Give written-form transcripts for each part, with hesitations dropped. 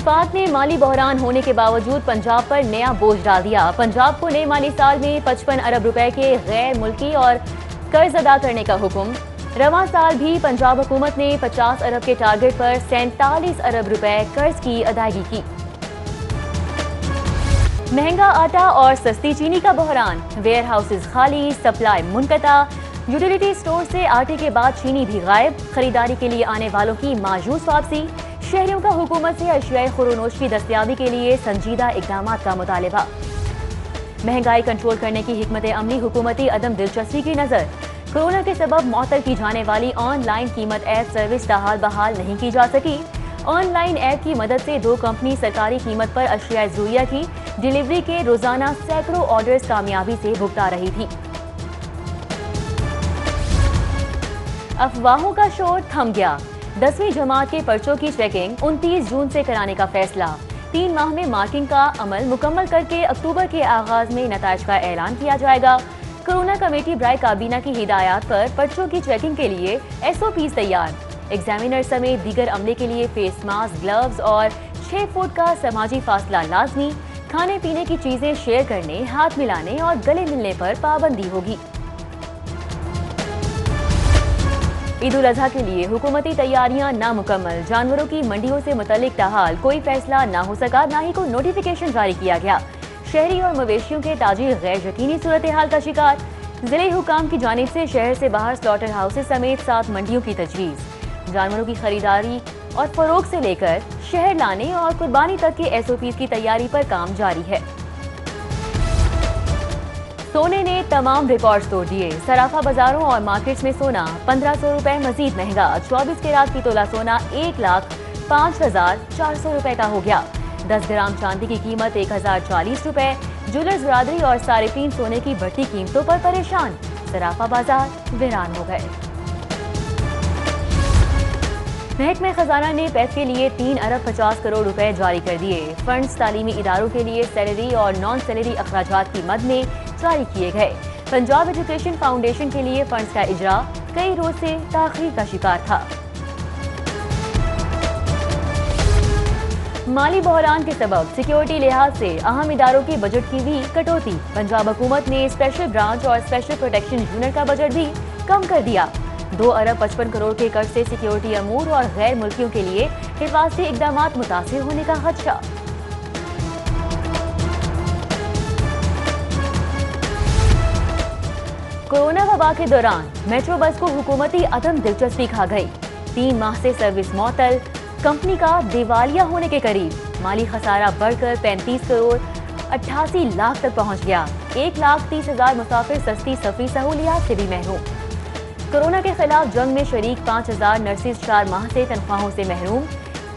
विफाक ने माली बहरान होने के बावजूद पंजाब पर नया बोझ डाल दिया। पंजाब को नए माली साल में 55 अरब रुपए के गैर मुल्की और कर्ज अदा करने का हुक्म। रवां साल भी पंजाब हुकूमत ने 50 अरब के टारगेट पर 47 अरब रुपए कर्ज की अदायगी की। महंगा आटा और सस्ती चीनी का बहरान, वेयर हाउसेज खाली, सप्लाई मुनक़ता। यूटिलिटी स्टोर से आटे के बाद चीनी भी गायब। खरीदारी के लिए आने वालों की मायूस वापसी। शहरियों का हुकूमत से अशियाए खुरोनोश की दस्तयाबी के लिए संजीदा इक़दाम का मुतालबा। महंगाई कंट्रोल करने की हिकमत अमली हुकूमती अदम दिलचस्पी की नजर। कोरोना के सबब मअतल की जाने वाली ऑनलाइन कीमत ऐप सर्विस ताहाल बहाल नहीं की जा सकी। ऑनलाइन ऐप की मदद से 2 कंपनी सरकारी कीमत पर अशिया ज़रूरिया की डिलीवरी के रोजाना सैकड़ों ऑर्डर्स कामयाबी से भुगता रही थी। अफवाहों का शोर थम गया। 10वीं जमात के पर्चों की चेकिंग 29 जून से कराने का फैसला। 3 माह में मार्किंग का अमल मुकम्मल करके अक्टूबर के आगाज में नताइज का ऐलान किया जाएगा। कोरोना कमेटी बराए काबीना की हिदायत पर पर्चों की चेकिंग के लिए SOPs तैयार। एग्जामिनर समेत दीगर अमले के लिए फेस मास्क, ग्लव्स और 6 फुट का समाजी फासला लाजमी। खाने पीने की चीजें शेयर करने, हाथ मिलाने और गले मिलने पर पाबंदी होगी। ईद उल अजहा के लिए हुकूमती तैयारियां नामुकम्मल। जानवरों की मंडियों से मुतल्लिक ताहाल कोई फैसला ना हो सका, ना ही कोई नोटिफिकेशन जारी किया गया। शहरी और मवेशियों के ताजिर गैर यकीनी सूरत हाल का शिकार। जिले हुकाम की जानिब से शहर से बाहर स्लॉटर हाउसेज समेत 7 मंडियों की तजवीज़। जानवरों की खरीदारी और फरोख्त से लेकर शहर लाने और कुर्बानी तक के SOPs की तैयारी पर काम जारी है। सोने ने तमाम रिकॉर्ड्स तोड़ दिए। सराफा बाजारों और मार्केट्स में सोना 1500 रुपए मजीद महंगा। 24 कैरात की तोला सोना 1,05,400 रुपए का हो गया। 10 ग्राम चांदी की कीमत 1040 रुपए। ज्वेलर्स बरादरी और सारिफीन सोने की बढ़ती कीमतों पर परेशान। सराफा बाजार वीरान हो गए। महकमे खजाना ने पैस के लिए 3 अरब 50 करोड़ रुपए जारी कर दिए। फंड्स तालीमी इदारों के लिए सैलरी और नॉन सैलरी अखराजात की मद में जारी किए गए। पंजाब एजुकेशन फाउंडेशन के लिए फंड्स का इजरा कई रोज से ताखीर का शिकार था। माली बहरान के सबब सिक्योरिटी लिहाज से अहम इदारों के बजट की भी कटौती। पंजाब हुकूमत ने स्पेशल ब्रांच और स्पेशल प्रोटेक्शन यूनिट का बजट भी कम कर दिया। 2 अरब 55 करोड़ के कर्ज से सिक्योरिटी अमूर और गैर मुल्कियों के लिए हिफाजती इकदाम मुतासिर होने का खदशा। कोरोना वबा के दौरान मेट्रो बस को हुकूमती अदम दिलचस्पी खा गई। 3 माह से सर्विस मअतल। कंपनी का दिवालिया होने के करीब। माली खसारा बढ़कर 35 करोड़ 88 लाख तक पहुंच गया। 1,30,000 मुसाफिर सस्ती सफरी सहूलियात से भी महरूम। कोरोना के खिलाफ जंग में शरीक 5,000 नर्सिस 4 माह से तनख्वाहों से महरूम।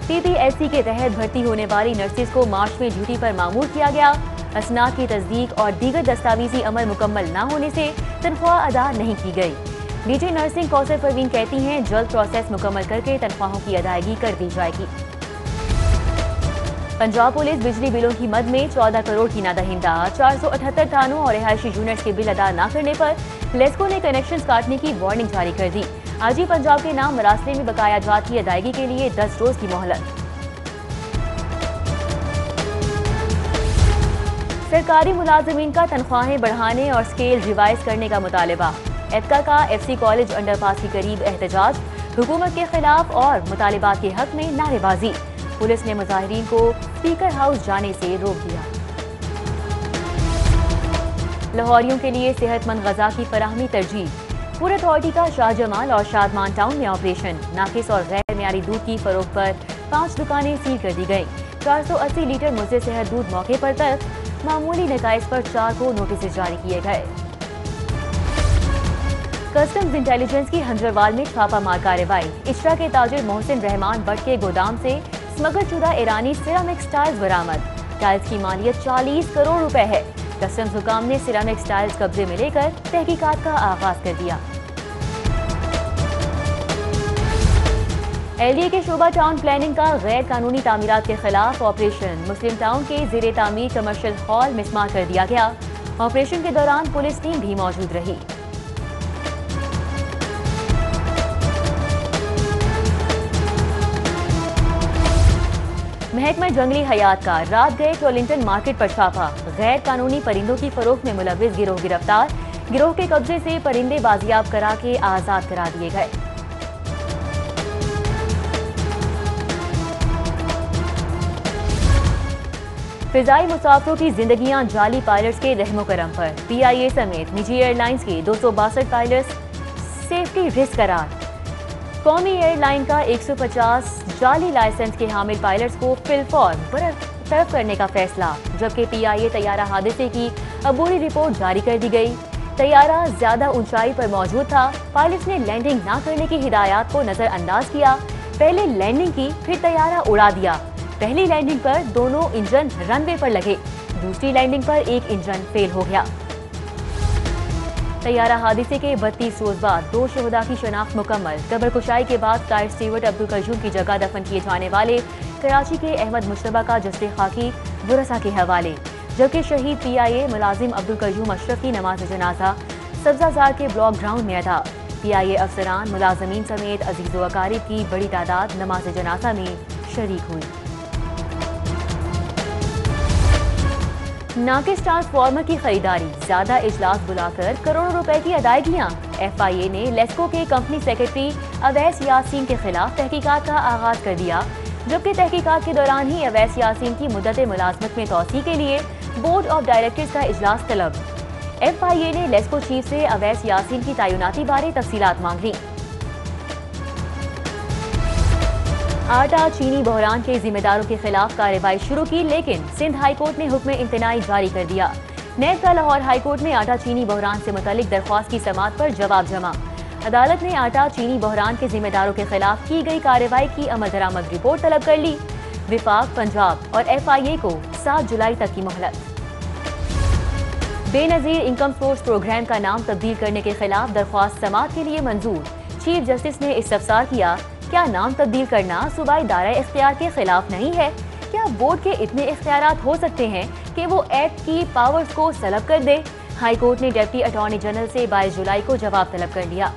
PPSC के तहत भर्ती होने वाली नर्सिस को मार्च में ड्यूटी पर मामूर किया गया। असनाद की तस्दीक और दीगर दस्तावेजी अमल मुकम्मल न होने से तनख्वाह अदा नहीं की गई। डीजी नर्सिंग कौसर परवीन कहती हैं, जल्द प्रोसेस मुकम्मल करके तनख्वाहों की अदायगी कर दी जाएगी। पंजाब पुलिस बिजली बिलों की मद में 14 करोड़ की नादहिंदा। 478 थानों और रिहायशी यूनिट्स के बिल अदा न करने पर लेस्को ने कनेक्शन काटने की वार्निंग जारी कर दी। आज ही पंजाब के नाम मरासले में बकाया जात की अदायगी के लिए 10 रोज की मोहलत। सरकारी मुलाजमीन का तनख्वाहें बढ़ाने और स्केल रिवाइज करने का मुतालबा। एतका का FC कॉलेज अंडरपास के करीब एहतजाज। हुकूमत के खिलाफ और मुतालबात के हक में नारेबाजी। पुलिस ने मुजाहिरीन को स्पीकर हाउस जाने से रोक दिया। लाहौरियों के लिए सेहतमंद गजा की फराहमी तरजीह। फूड अथॉरिटी का शाहजमाल और शादमान टाउन में ऑपरेशन। नाकिस और गैर मियारी दूध की फरोख्त पर 5 दुकानें सील कर दी गई। 480 लीटर मुझे सेहत दूध मौके पर तक। मामूली नकाइस पर 4 को नोटिस जारी किए गए। कस्टम्स इंटेलिजेंस की हंजरवाल में छापामार कार्रवाई। इशरा के ताजिर मोहसिन रहमान भट्ट के गोदाम से स्मगल शुदा ईरानी सिरामिक टाइल्स बरामद। टाइल्स की मालियत 40 करोड़ रुपए है। कस्टम्स हुकाम ने सिरामिक टाइल्स कब्जे में लेकर तहकीकात का आगाज कर दिया। LDA के शोबा टाउन प्लानिंग का गैर कानूनी तामीरात के खिलाफ ऑपरेशन। मुस्लिम टाउन के ज़ेरे तामीर कमर्शियल हॉल मिसमार कर दिया गया। ऑपरेशन के दौरान पुलिस टीम भी मौजूद रही। महकमा जंगली हयात का रात गए टोलिंगटन मार्केट पर छापा। गैर कानूनी परिंदों की फरोख्त में मुलव्विस गिरोह गिरफ्तार। गिरोह के कब्जे से परिंदे बाजियाब करा के आजाद करा दिए गए। फिजाई मुसाफिरों की जिंदगियां जाली पायलट्स के रहमो करम पर। PIA समेत निजी एयरलाइंस के 262 पायलट्स सेफ्टी रिस्क करार। कौमी एयरलाइन का 150 जाली लाइसेंस के हामिल पायलट्स को फिलफौर बरतरफ करने का फैसला। जबकि PIA तैयारा हादसे की अबूरी रिपोर्ट जारी कर दी गई। तैयारा ज्यादा ऊंचाई पर मौजूद था। पायलट्स ने लैंडिंग न करने की हिदायत को नजरअंदाज किया। पहले लैंडिंग की, फिर तैयारा उड़ा दिया। पहली लैंडिंग पर दोनों इंजन रनवे पर लगे, दूसरी लैंडिंग पर एक इंजन फेल हो गया। तैयारा हादसे के 32 रोज बाद 2 शहदा की शनाख्त मुकम्मल। कब्र कुशाई के बाद फ्लाइट स्टीवर्ड अब्दुल कयूम की जगह दफन किए जाने वाले कराची के अहमद मुश्तबा का जस्ते खाकी वरसा के हवाले। जबकि शहीद PIA मुलाजिम अब्दुल कयूम अशरफ की नमाज जनाजा सब्जाजार के ब्लॉक ग्राउंड में अदा। PIA अफसरान, मुलाजमीन समेत अजीज़ो अकारिब की बड़ी तादाद नमाज जनाजा में शरीक हुई। नाकिस ट्रांसफार्मर की खरीदारी, ज्यादा इजलास बुलाकर करोड़ों रुपए की अदायगियां। FIA ने लेस्को के कंपनी सेक्रेटरी अवैस यासीन के खिलाफ तहकीकात का आगाज कर दिया। जबकि तहकीकात के दौरान ही अवैस यासीन की मुद्दत मुलाजमत में तौसी के लिए बोर्ड ऑफ डायरेक्टर्स का इजलास तलब। FIA ने लेस्को चीफ से अवैस यासीन की तैनाती बारे तफसीलात मांग ली। आटा चीनी बहरान के जिम्मेदारों के खिलाफ कार्रवाई शुरू की, लेकिन सिंध हाईकोर्ट ने हुक्म इंतनाई जारी कर दिया। नैब का लाहौर हाईकोर्ट में आटा चीनी बहरान से मुतालिक दरख्वास्त की समाअत पर जवाब जमा। अदालत ने आटा चीनी बहरान के जिम्मेदारों के खिलाफ की गई कार्रवाई की अमल दरामद रिपोर्ट तलब कर ली। विफाक, पंजाब और FIA को 7 जुलाई तक की मोहलत। बेनजीर इनकम सोर्स प्रोग्राम का नाम तब्दील करने के खिलाफ दरख्वास्त समाअत के लिए मंजूर। चीफ जस्टिस ने इस्तफसार किया, क्या नाम तब्दील करना सूबाई दायरा इख्तियार के खिलाफ नहीं है? क्या बोर्ड के इतने इख्तियारात हो सकते हैं कि वो एक्ट की पावर्स को सलब कर दे? हाई कोर्ट ने डिप्टी अटॉर्नी जनरल से 22 जुलाई को जवाब तलब कर लिया।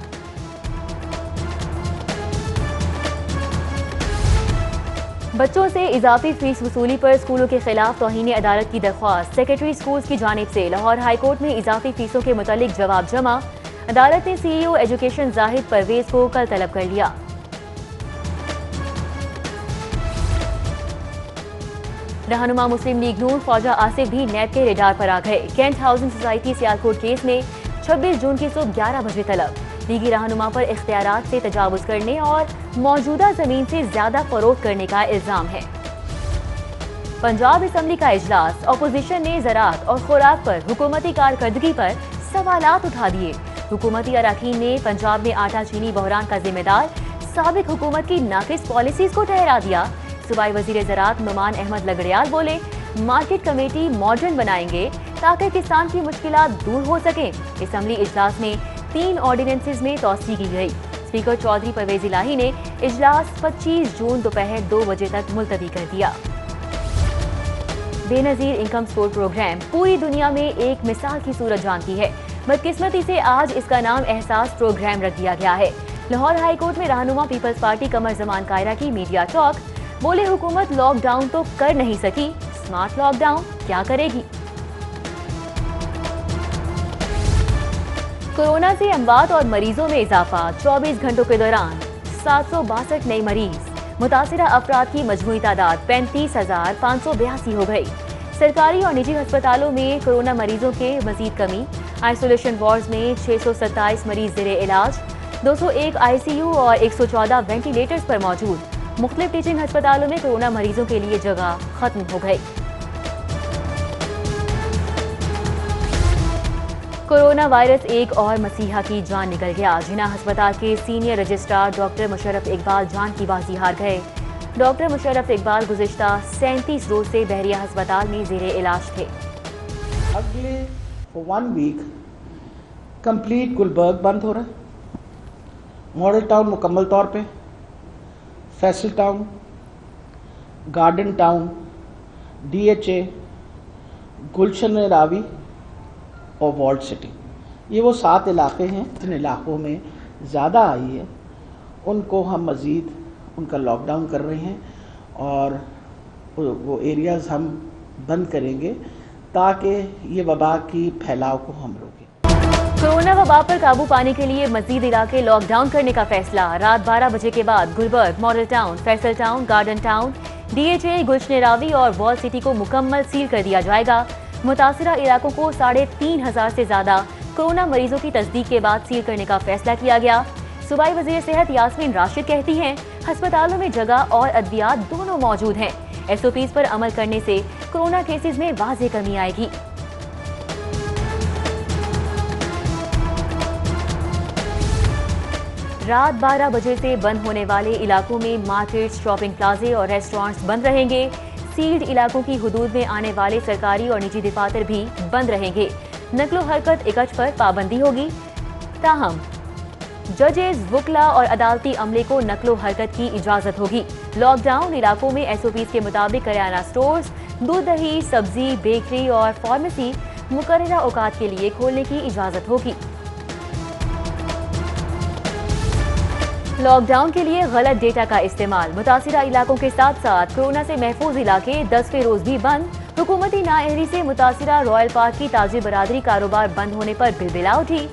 बच्चों से इजाफी फीस वसूली पर स्कूलों के खिलाफ तौहीन अदालत की दरख्वास्त। सेक्रेटरी स्कूल्स की जानिब से लाहौर हाई कोर्ट में इजाफी फीसों के मुतालिक जवाब जमा। अदालत ने CEO एजुकेशन जाहिद परवेज को कल तलब कर लिया। रहनुमा मुस्लिम लीग नून ख्वाजा आसिफ भी नैब के रेडार पर आ गए। Cantt housing society Sialkot case में 26 जून की सुबह 11 बजे तलब। लीगी रहनुमा पर इख्तियारात से तजावुज करने और मौजूदा जमीन से ज्यादा फरोख्त करने का इल्जाम है। पंजाब असम्बली का इजलास, अपोजिशन ने ज़राअत और खुराक पर हुकूमती कारकर्दगी पर सवालात उठा दिए। हुकूमती अरकान ने पंजाब में आटा चीनी बहरान का जिम्मेदार साबिक हुकूमत की नाकिस पॉलिसीज को ठहरा दिया। सूबाई वजीर ज़राअत नुमान अहमद लगड़ियाल बोले, मार्केट कमेटी मॉडर्न बनाएंगे ताकि किसान की मुश्किलात दूर हो सके। असम्बली इजलास में 3 ऑर्डिनेंसेस में तौसी की गई। स्पीकर चौधरी परवेज इलाही ने इजलास 25 जून दोपहर 2 बजे तक मुलतवी कर दिया। बेनजीर इनकम सपोर्ट प्रोग्राम पूरी दुनिया में एक मिसाल की सूरत जानती है। बदकिस्मती से आज इसका नाम एहसास प्रोग्राम रख दिया गया है। लाहौर हाई कोर्ट में रहनुमा पीपल्स पार्टी कमर जमान कायरा की मीडिया टॉक, बोले हुकूमत लॉकडाउन तो कर नहीं सकी, स्मार्ट लॉकडाउन क्या करेगी? कोरोना से अमवात और मरीजों में इजाफा, 24 घंटों के दौरान 762 नए मरीज। मुतासिरा अफराद की मजमूई तादाद 35,582 हो गई। सरकारी और निजी अस्पतालों में कोरोना मरीजों के मजीद कमी। आइसोलेशन वार्ड्स में 627 मरीज जेरे इलाज, 201 ICU और 114 वेंटिलेटर्स पर मौजूद। मुख्तलिफ टीचिंग अस्पतालों में कोरोना मरीजों के लिए जगह खत्म हो गई। कोरोना वायरस एक और मसीहा की जान निकल गया। जिन्ना अस्पताल के senior registrar doctor Musharraf Iqbal जान की बाजी हार गए। डॉक्टर मुशर्रफ इकबाल गुज़िश्ता 37 रोज से बहरिया अस्पताल में जेरे इलाज थे। अगले 1 वीक कंप्लीट गुलबर्ग बंद हो रहा है, मॉडल टाउन मुकम्मल तौर पे, Faisal town, garden town, DHA, Gulshan Ravi और वॉल्ट सिटी, ये वो 7 इलाके हैं जिन इलाकों में ज़्यादा आई है, उनको हम मज़ीद उनका लॉकडाउन कर रहे हैं। और वो एरियाज़ हम बंद करेंगे ताकि ये वबा की फैलाव को हम रोकें। कोरोना वबा पर काबू पाने के लिए मजीद इलाके लॉकडाउन करने का फैसला। रात 12 बजे के बाद Gulberg, model town, Faisal town, garden town, DHA, Gulshan Ravi और वॉल सिटी को मुकम्मल सील कर दिया जाएगा। मुतासिरा इलाकों को 3,500 से ज्यादा कोरोना मरीजों की तस्दीक के बाद सील करने का फैसला किया गया। सूबाई वजीर सेहत यास्मीन राशिद कहती हैं, अस्पतालों में जगह और अद्वियात दोनों मौजूद हैं। SOPs पर अमल करने से कोरोना केसेस में वाज़ेह कमी आएगी। रात 12 बजे से बंद होने वाले इलाकों में मार्केट, शॉपिंग प्लाजे और रेस्टोरेंट्स बंद रहेंगे। सील्ड इलाकों की हुदूद में आने वाले सरकारी और निजी दफातर भी बंद रहेंगे। नकलो हरकत इकट्ठ पर पाबंदी होगी। ताहम जजेस, वकला और अदालती अमले को नकलो हरकत की इजाजत होगी। लॉकडाउन इलाकों में SOPs के मुताबिक करियाना स्टोर्स, दूध, दही, सब्जी, बेकरी और फार्मेसी मुकर्ररा औकात के लिए खोलने की इजाजत होगी। लॉकडाउन के लिए गलत डेटा का इस्तेमाल। मुतासिरा इलाकों के साथ साथ कोरोना से महफूज इलाके 10वें रोज भी बंद। हुकूमती नाअहली से मुतासिरा रॉयल पार्क की ताजी बरादरी कारोबार बंद होने पर बिलबिला उठी।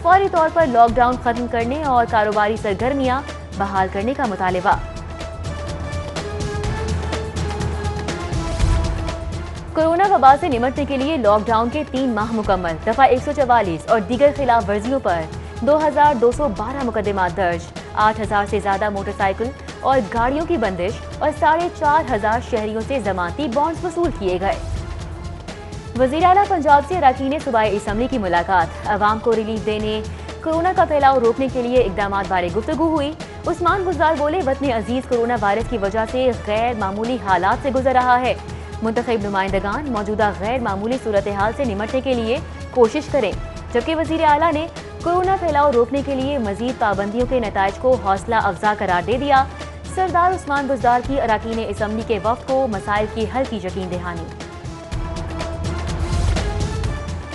फौरी तौर पर लॉकडाउन खत्म करने और कारोबारी सरगर्मियां बहाल करने का मुतालबा। कोरोना वबा से निपटने के लिए लॉकडाउन के 3 माह मुकम्मल। दफा 144 और दीगर खिलाफ वर्जियों पर 2,212 मुकदमात दर्ज। 8,000 से ज्यादा मोटरसाइकिल और गाड़ियों की बंदिश और 4,500 शहरियों से जमानती बॉन्ड्स वसूल किए गए। वजीर आला पंजाब से अरकान सूबाई असम्बली की मुलाकात। अवाम को रिलीफ देने, कोरोना का फैलाव रोकने के लिए इकदामात बारे गुफ्तगू हुई। उस्मान बुज़दार बोले, वतन अजीज कोरोना वायरस की वजह से गैर मामूली हालात से गुजर रहा है। मुंतखब नुमाइंदगान मौजूदा गैर मामूली सूरत हाल से निपटने के लिए कोशिश करें। जबकि वजीर आला ने कोरोना फैलाव रोकने के लिए मजीद पाबंदियों के नताइज को हौसला अफजा करार दे दिया। सरदार उस्मान बुज़दार की अरकान असम्बली के वफ्द को मसाइल की हल की यकीन दहानी।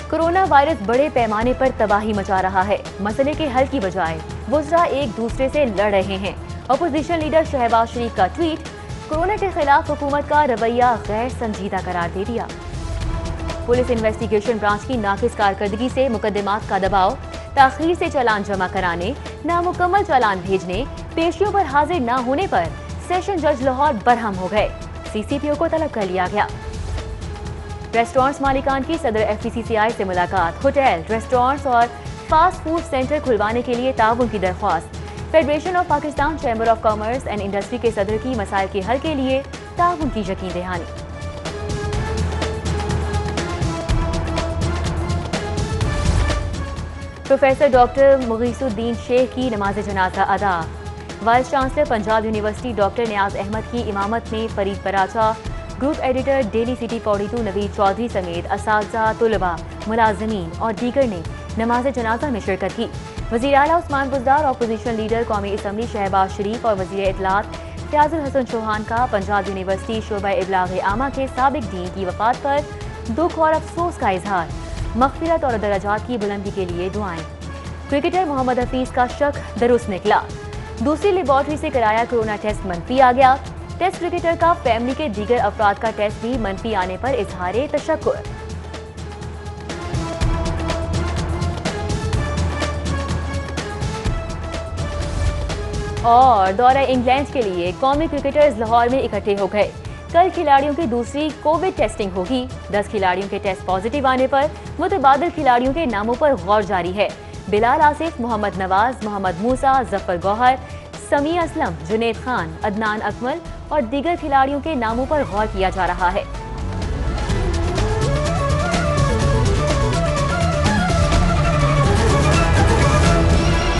कोरोना वायरस बड़े पैमाने पर तबाही मचा रहा है। मसले के हल की बजाय वज़रा एक दूसरे से लड़ रहे हैं। अपोजिशन लीडर शहबाज शरीफ का ट्वीट, कोरोना के खिलाफ हुकूमत का रवैया गैर संजीदा करार दे दिया। पुलिस इन्वेस्टिगेशन ब्रांच की नाकिस कारकर्दगी से मुकदमात का दबाव, ताखीर से चालान जमा कराने, नामुकम्मल चालान भेजने, पेशियों पर हाजिर न होने पर सेशन जज लाहौर बरहम हो गए। CCPO को तलब कर लिया गया। रेस्टोरेंट्स मालिकान की सदर FPCCI से मुलाकात। होटल, रेस्टोरेंट्स और फास्ट फूड सेंटर खुलवाने के लिए ताउन की दरख्वास्त। Federation of Pakistan chamber of commerce and industry के सदर की मसाइल के हल के लिए ताउन की यकीन दहानी। प्रोफेसर डॉक्टर मुगीसुद्दीन शेख की नमाज जनाजा अदा। Vice chancellor Punjab university doctor Niaz Ahmed की इमामत में Farid Paracha, group editor daily city 42 Naveed Chaudhry समेत असातिज़ा, तुलबा, मुलाजमीन और दीगर ने नमाज जनाजा में शिरकत की। वज़ीर आला उस्मान बुज़दार, अपोजिशन लीडर कौमी असम्बली शहबाज शरीफ और वज़ीर इत्तलात फ़याज़ुल हसन चौहान का पंजाब यूनिवर्सिटी शोबा इब्लाग़ आमा के साबिक डीन की वफ़ात पर दुख और अफसोस का इजहार। मग़फ़िरत और दराजात की बुलंदी के लिए दुआएं। क्रिकेटर मोहम्मद हफीज का शक दुरुस्त निकला। दूसरी लेबॉर्ट्री से कराया कोरोना टेस्ट मनफी आ गया। टेस्ट क्रिकेटर का फैमिली के दीगर अफराद का टेस्ट भी मनफी आने पर इजहार तशक्कुर। और दौरा इंग्लैंड के लिए कौमी क्रिकेटर्स लाहौर में इकट्ठे हो गए। कल खिलाड़ियों की दूसरी कोविड टेस्टिंग होगी। 10 खिलाड़ियों के टेस्ट पॉजिटिव आने पर मुतबादिल खिलाड़ियों के नामों पर गौर जारी है। बिलाल आसिफ, मोहम्मद नवाज, मोहम्मद मूसा, जफर गौहर, समी असलम, जुनेद खान, अदनान अकमल और दीगर खिलाड़ियों के नामों पर गौर किया जा रहा है।